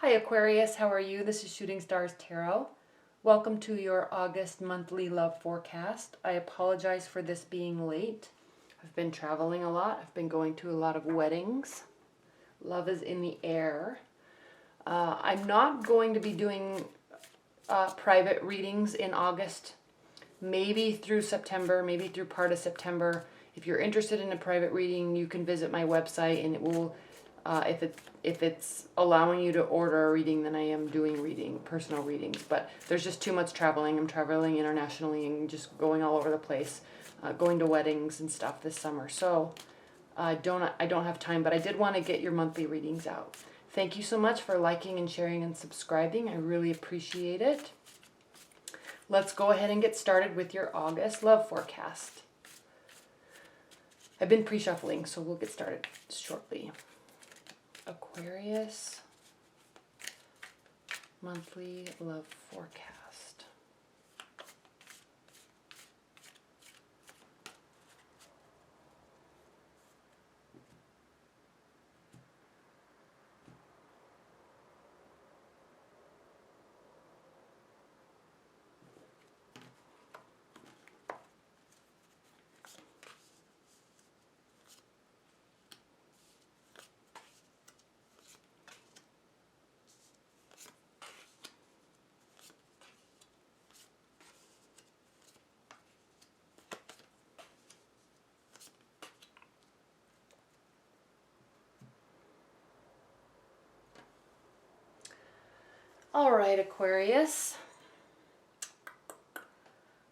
Hi Aquarius, how are you? This is Shooting Stars Tarot. Welcome to your August monthly love forecast. I apologize for this being late. I've been traveling a lot. I've been going to a lot of weddings. Love is in the air. I'm not going to be doing private readings in August. Maybe through September, maybe through part of September. If you're interested in a private reading, you can visit my website and it will, if it's allowing you to order a reading, then I am doing personal readings. But there's just too much traveling. I'm traveling internationally and just going all over the place, going to weddings and stuff this summer. So I don't have time, but I did want to get your monthly readings out. Thank you so much for liking and sharing and subscribing. I really appreciate it. Let's go ahead and get started with your August love forecast. I've been pre-shuffling, so we'll get started shortly. Aquarius monthly love forecast. All right, Aquarius.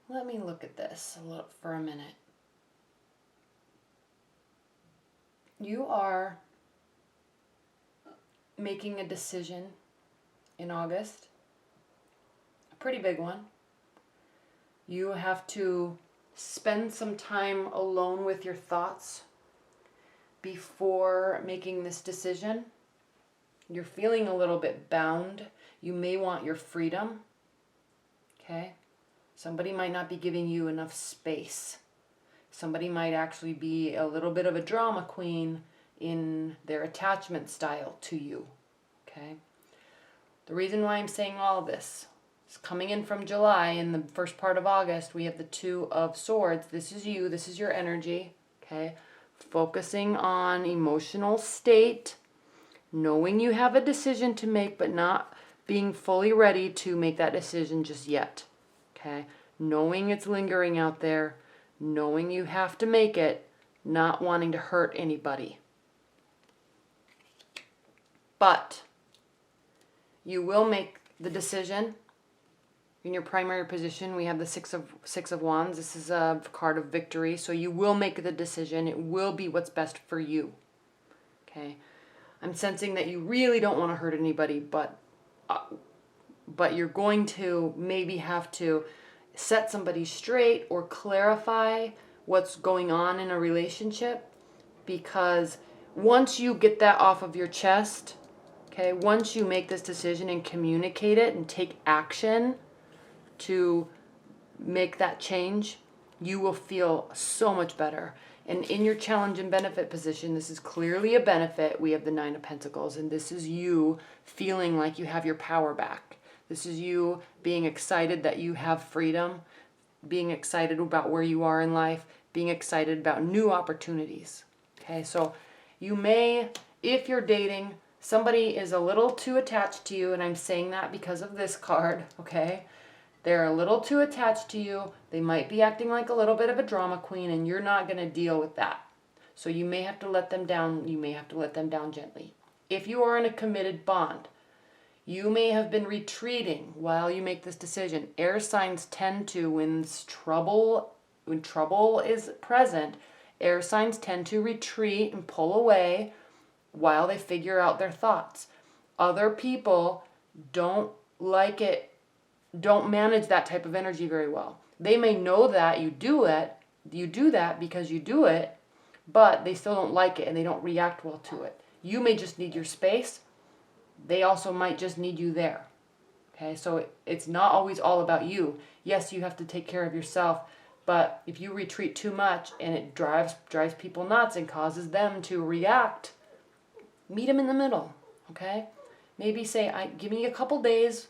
Let me look at this for a minute. You are making a decision in August, a pretty big one. You have to spend some time alone with your thoughts before making this decision. You're feeling a little bit bound. You may want your freedom, okay? Somebody might not be giving you enough space. Somebody might actually be a little bit of a drama queen in their attachment style to you, okay? The reason why I'm saying all this is coming in from July, in the first part of August, we have the Two of Swords. This is you, this is your energy, okay? Focusing on emotional state, knowing you have a decision to make, but not being fully ready to make that decision just yet, okay? Knowing it's lingering out there, knowing you have to make it, not wanting to hurt anybody. But you will make the decision. In your primary position, we have the Six of Wands. This is a card of victory, so you will make the decision. It will be what's best for you, okay? I'm sensing that you really don't want to hurt anybody, but you're going to maybe have to set somebody straight or clarify what's going on in a relationship, because once you get that off of your chest, okay, once you make this decision and communicate it and take action to make that change, you will feel so much better. And in your challenge and benefit position, this is clearly a benefit. We have the Nine of Pentacles, and this is you feeling like you have your power back. This is you being excited that you have freedom, being excited about where you are in life, being excited about new opportunities. Okay, so you may, if you're dating, somebody is a little too attached to you, and I'm saying that because of this card, okay? They're a little too attached to you. They might be acting like a little bit of a drama queen, and you're not going to deal with that. So you may have to let them down. You may have to let them down gently. If you are in a committed bond, you may have been retreating while you make this decision. Air signs tend to, when trouble is present, air signs tend to retreat and pull away while they figure out their thoughts. Other people don't like it, don't manage that type of energy very well. They may know that you do that because you do it, but they still don't like it and they don't react well to it. You may just need your space. They also might just need you there. Okay, so it's not always all about you. Yes, you have to take care of yourself, but if you retreat too much and it drives people nuts and causes them to react, meet them in the middle, okay? Maybe say, give me a couple days,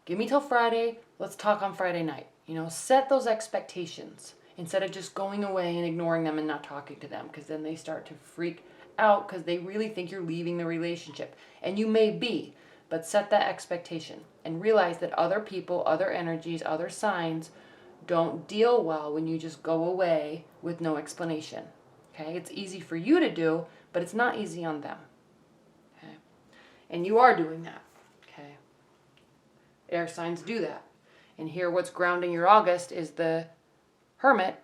give me till Friday, let's talk on Friday night. Set those expectations instead of just going away and ignoring them and not talking to them, because then they start to freak out because they really think you're leaving the relationship. And you may be, but set that expectation and realize that other people, other energies, other signs don't deal well when you just go away with no explanation. Okay? It's easy for you to do, but it's not easy on them. Okay? And you are doing that. Okay? Air signs do that. And here what's grounding your August is the Hermit.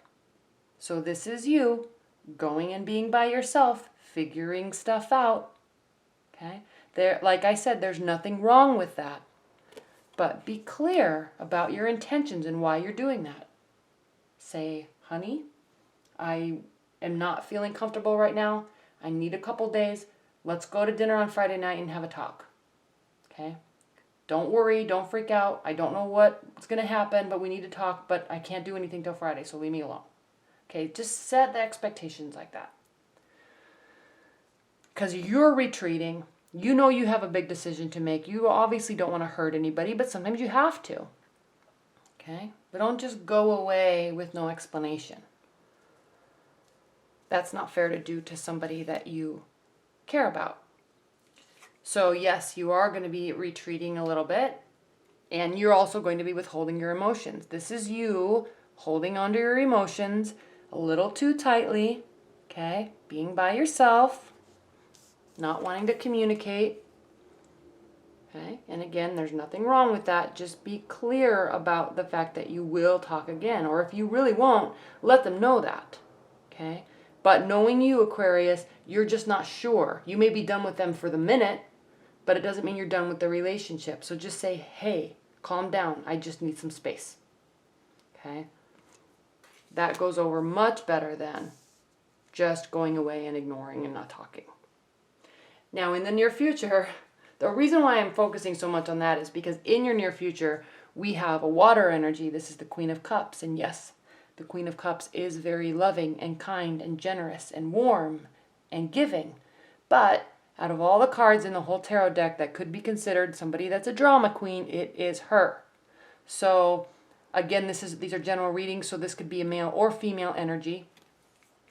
So this is you going and being by yourself, figuring stuff out. Okay? Like I said, there's nothing wrong with that. But be clear about your intentions and why you're doing that. Say, honey, I am not feeling comfortable right now. I need a couple days. Let's go to dinner on Friday night and have a talk. Okay? Don't worry, don't freak out. I don't know what's going to happen, but we need to talk, but I can't do anything till Friday, so leave me alone. Okay? Just set the expectations like that. Because you're retreating. You know you have a big decision to make. You obviously don't want to hurt anybody, but sometimes you have to. Okay? But don't just go away with no explanation. That's not fair to do to somebody that you care about. So yes, you are going to be retreating a little bit, and you're also going to be withholding your emotions. This is you holding onto your emotions a little too tightly, okay? Being by yourself, not wanting to communicate, okay? And again, there's nothing wrong with that. Just be clear about the fact that you will talk again, or if you really won't, let them know that, okay? But knowing you, Aquarius, you're just not sure. You may be done with them for the minute, but it doesn't mean you're done with the relationship. So just say, hey, calm down. I just need some space. Okay? That goes over much better than just going away and ignoring and not talking. Now, in the near future, the reason why I'm focusing so much on that is because in your near future, we have a water energy. This is the Queen of Cups. And yes, the Queen of Cups is very loving and kind and generous and warm and giving. But out of all the cards in the whole tarot deck that could be considered somebody that's a drama queen, it is her. So again, these are general readings, so this could be a male or female energy.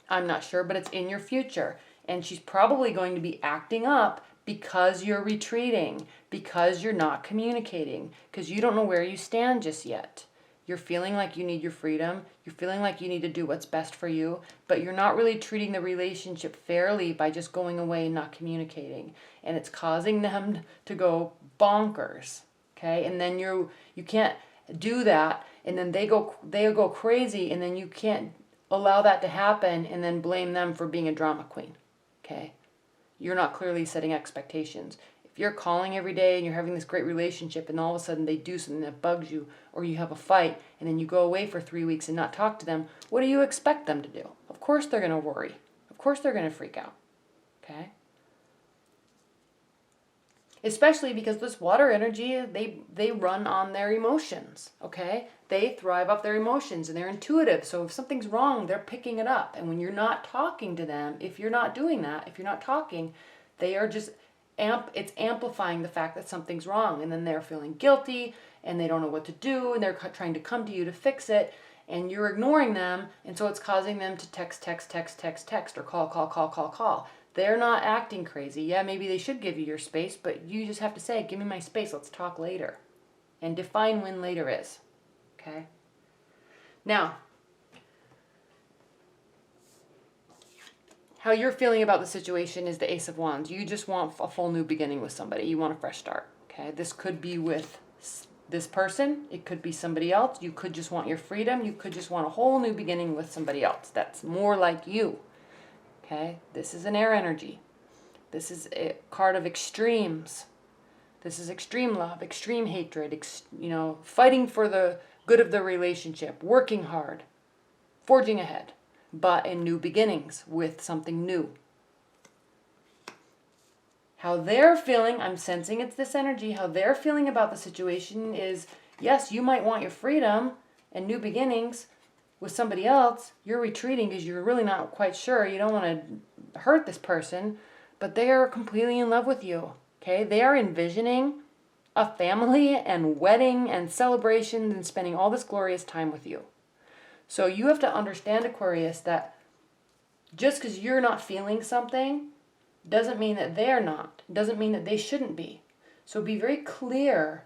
I'm not sure, but it's in your future. And she's probably going to be acting up because you're retreating, because you're not communicating, because you don't know where you stand just yet. You're feeling like you need your freedom. You're feeling like you need to do what's best for you, but you're not really treating the relationship fairly by just going away and not communicating. And it's causing them to go bonkers, okay? And then you can't do that, and then they go crazy, and then you can't allow that to happen and then blame them for being a drama queen, okay? You're not clearly setting expectations. If you're calling every day and you're having this great relationship and all of a sudden they do something that bugs you, or you have a fight and then you go away for 3 weeks and not talk to them, what do you expect them to do? Of course they're going to worry. Of course they're going to freak out. Okay? Especially because this water energy, they run on their emotions. Okay? They thrive off their emotions and they're intuitive. So if something's wrong, they're picking it up. And when you're not talking to them, if you're not doing that, if you're not talking, they are just it's amplifying the fact that something's wrong, and then they're feeling guilty and they don't know what to do, and they're trying to come to you to fix it, and you're ignoring them, and so it's causing them to text or call. They're not acting crazy. Yeah, maybe they should give you your space, but you just have to say, give me my space, let's talk later, and define when later is. Okay? Now, how you're feeling about the situation is the Ace of Wands. You just want a full new beginning with somebody. You want a fresh start. Okay? This could be with this person. It could be somebody else. You could just want your freedom. You could just want a whole new beginning with somebody else that's more like you. Okay? This is an air energy. This is a card of extremes. This is extreme love, extreme hatred, fighting for the good of the relationship, working hard, forging ahead, but in new beginnings with something new. How they're feeling, I'm sensing it's this energy, how they're feeling about the situation is, yes, you might want your freedom and new beginnings with somebody else. You're retreating because you're really not quite sure. You don't want to hurt this person, but they are completely in love with you. Okay, they are envisioning a family and wedding and celebrations and spending all this glorious time with you. So you have to understand, Aquarius, that just because you're not feeling something doesn't mean that they're not. Doesn't mean that they shouldn't be. So be very clear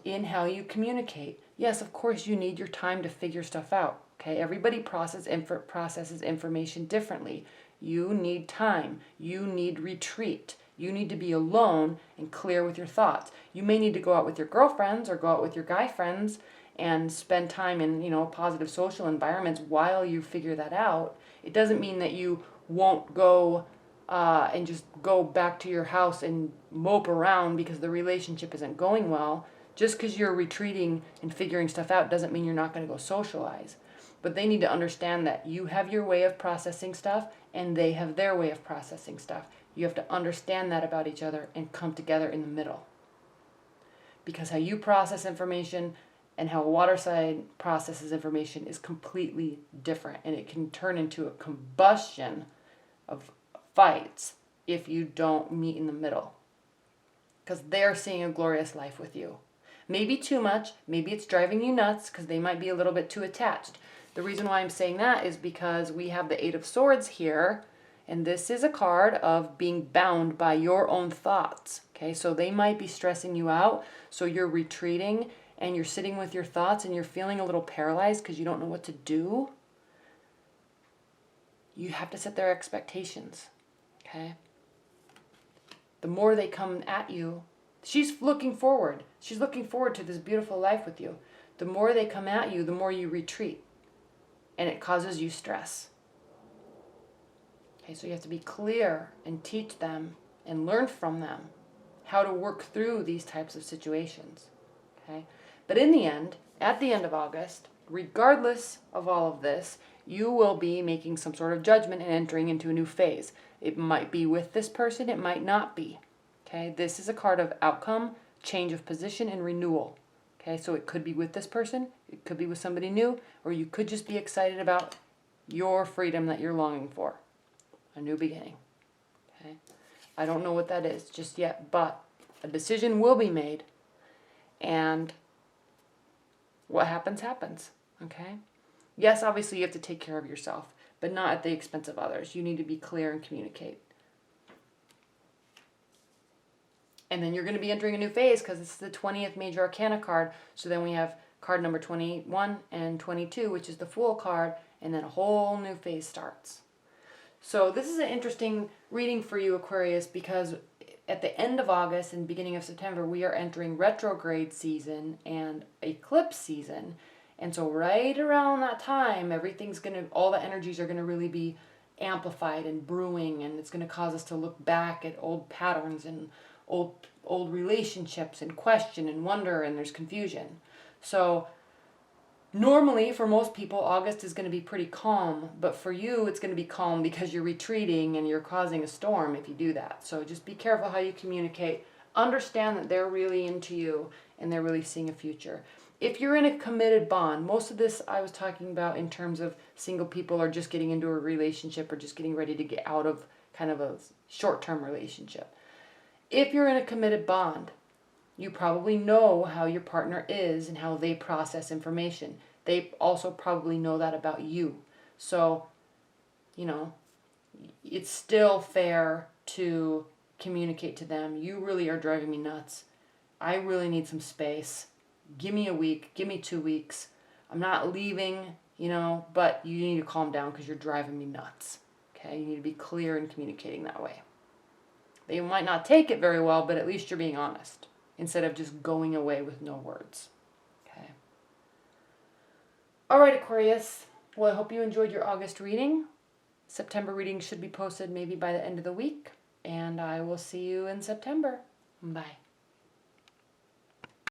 in how you communicate. Yes, of course, you need your time to figure stuff out. Okay, everybody processes information differently. You need time. You need retreat. You need to be alone and clear with your thoughts. You may need to go out with your girlfriends or go out with your guy friends and spend time in, positive social environments while you figure that out. It doesn't mean that you won't go and just go back to your house and mope around because the relationship isn't going well. Just because you're retreating and figuring stuff out doesn't mean you're not going to go socialize. But they need to understand that you have your way of processing stuff and they have their way of processing stuff. You have to understand that about each other and come together in the middle. Because how you process information and how a water sign processes information is completely different. And it can turn into a combustion of fights if you don't meet in the middle. Because they're seeing a glorious life with you. Maybe too much. Maybe it's driving you nuts because they might be a little bit too attached. The reason why I'm saying that is because we have the Eight of Swords here. And this is a card of being bound by your own thoughts. Okay, so they might be stressing you out. So you're retreating and you're sitting with your thoughts and you're feeling a little paralyzed because you don't know what to do. You have to set their expectations. Okay? The more they come at you, she's looking forward. She's looking forward to this beautiful life with you. The more they come at you, the more you retreat. And it causes you stress. Okay, so you have to be clear and teach them and learn from them how to work through these types of situations. Okay? But in the end, at the end of August, regardless of all of this, you will be making some sort of judgment and entering into a new phase. It might be with this person, it might not be. Okay? This is a card of outcome, change of position, and renewal. Okay? So it could be with this person, it could be with somebody new, or you could just be excited about your freedom that you're longing for. A new beginning. Okay? I don't know what that is just yet, but a decision will be made. And what happens, happens. Okay? Yes, obviously you have to take care of yourself, but not at the expense of others. You need to be clear and communicate. And then you're going to be entering a new phase because it's the 20th Major Arcana card. So then we have card number 21 and 22, which is the Fool card, and then a whole new phase starts. So this is an interesting reading for you, Aquarius, because at the end of August and beginning of September, we are entering retrograde season and eclipse season. And so right around that time, all the energies are going to really be amplified and brewing, and it's going to cause us to look back at old patterns and old relationships and question and wonder, and there's confusion. So normally, for most people, August is going to be pretty calm, but for you, it's going to be calm because you're retreating and you're causing a storm if you do that. So just be careful how you communicate. Understand that they're really into you and they're really seeing a future. If you're in a committed bond, most of this I was talking about in terms of single people or just getting into a relationship or just getting ready to get out of kind of a short-term relationship. If you're in a committed bond, you probably know how your partner is and how they process information. They also probably know that about you. So, it's still fair to communicate to them. You really are driving me nuts. I really need some space. Give me a week. Give me 2 weeks. I'm not leaving, but you need to calm down because you're driving me nuts. Okay? You need to be clear in communicating that way. They might not take it very well, but at least you're being honest, instead of just going away with no words. Okay. All right, Aquarius. Well, I hope you enjoyed your August reading. September reading should be posted maybe by the end of the week. And I will see you in September. Bye.